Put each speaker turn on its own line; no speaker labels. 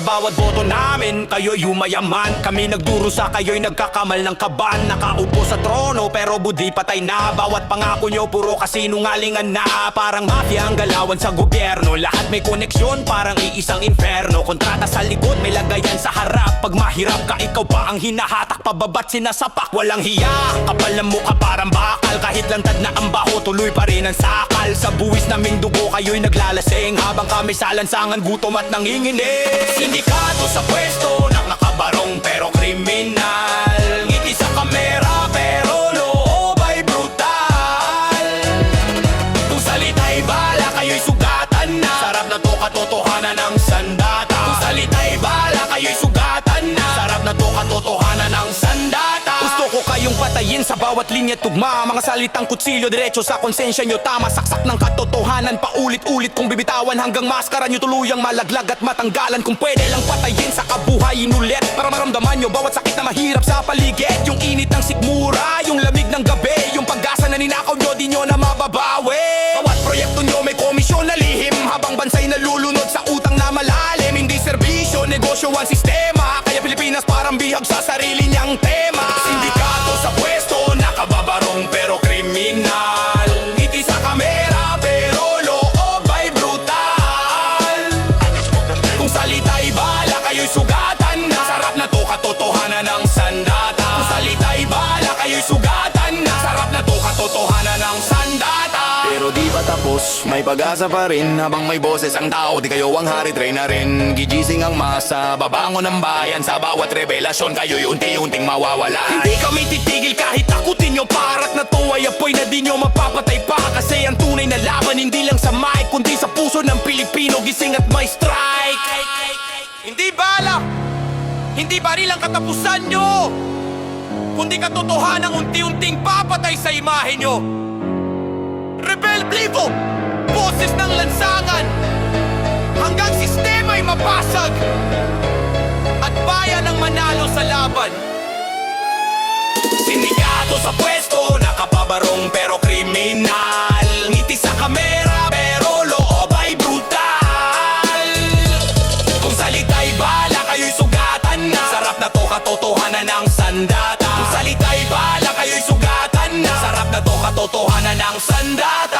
bawat boto namin, kayo'y yumayaman. Kami nagdurusa, kayo'y nagkakamal ng kaban. Nakaupo sa trono pero budi patay na. Bawat pangako nyo puro kasinungalingan na. Parang mafia ang galawan sa gobyerno. Lahat may koneksyon, parang iisang inferno. Kontrata sa likod, may lagayan sa harap. Pag mahirap ka, ikaw pa ang hinahatak. Pababat sinasapak, walang hiya. Kapal ng mukha parang bakal. Kahit lantad na ang baho, tuloy pa rin ang sakal. Sa buwis naming dugo, kayo'y naglalasing. Habang kami sa lansangan, gutom at nanginginig. Sindikato sa pwesto, nakabarong pero kriminal. Ngiti sa kamera pero loob ay brutal. Kung salita'y bala, kayo'y sugatan na. Sarap na to katotohanan ng sandata. Kung salita'y bala, kayo'y sugatan na. Sarap na to katotohanan ng sandata. Gusto ko kayong patayin sa bawat linya tugma. Mga salitang kutsilyo, diretso sa konsensya nyo tama. Saksak ng katotohanan, paulit-ulit kung bibitawan. Hanggang maskara nyo tuluyang malaglag at matanggalan. Kung pwede lang patayin sa kabuhayin ulit, para maramdaman nyo bawat sakit na mahirap sa paligid. Yung init ng sikmura, yung lamig ng gabi, yung pag-asa na ninakaw nyo, di nyo na mababawi. Bawat proyekto nyo may komisyon na lihim, habang bansay nalulunod sa utang na malalim. Hindi serbisyo, negosyo ang sistema, kaya Pilipinas parang bihag sa sarili niyang tema. Sindikato sa pwesto, nakababarong pero kriminal. Ngiti sa kamera pero loob ay brutal. Kung salita'y bala, kayo'y sugatan na. Sarap na to katotohanan ng sandata. Kung salita'y bala, kayo'y sugatan na. Sarap na to katotohanan ng sandata. Pero di pa tapos, may pag-asa pa rin. Habang may boses ang tao, di kayo ang hari, try na rin. Gigising ang masa, babangon ang bayan. Sa bawat revelasyon, kayo'y unti-unting mawawala. Hindi kami titigil kahit takutin nyo. Parat na to ay apoy na di nyo mapapatay pa. Kasi ang tunay na laban, hindi lang sa mic, kundi sa puso ng Pilipino. Gising at may strike. Hindi bala, hindi baril ang katapusan nyo, kundi katotohanang unti-unting papatay sa imahe nyo. Rebel Blibo, boses ng lansangan, hanggang sistema'y mapasag at bayan ang manalo sa laban. Sindikato sa pwesto, nakapabarong pero kriminal. Ngiti sa kamera pero loob ay brutal. Kung salita'y bala, kayo'y sugatan na. Sarap na to katotohanan ng sandata. Kung salita'y bala, kayo'y sugatan na. Sarap na to katotohanan ng sandata.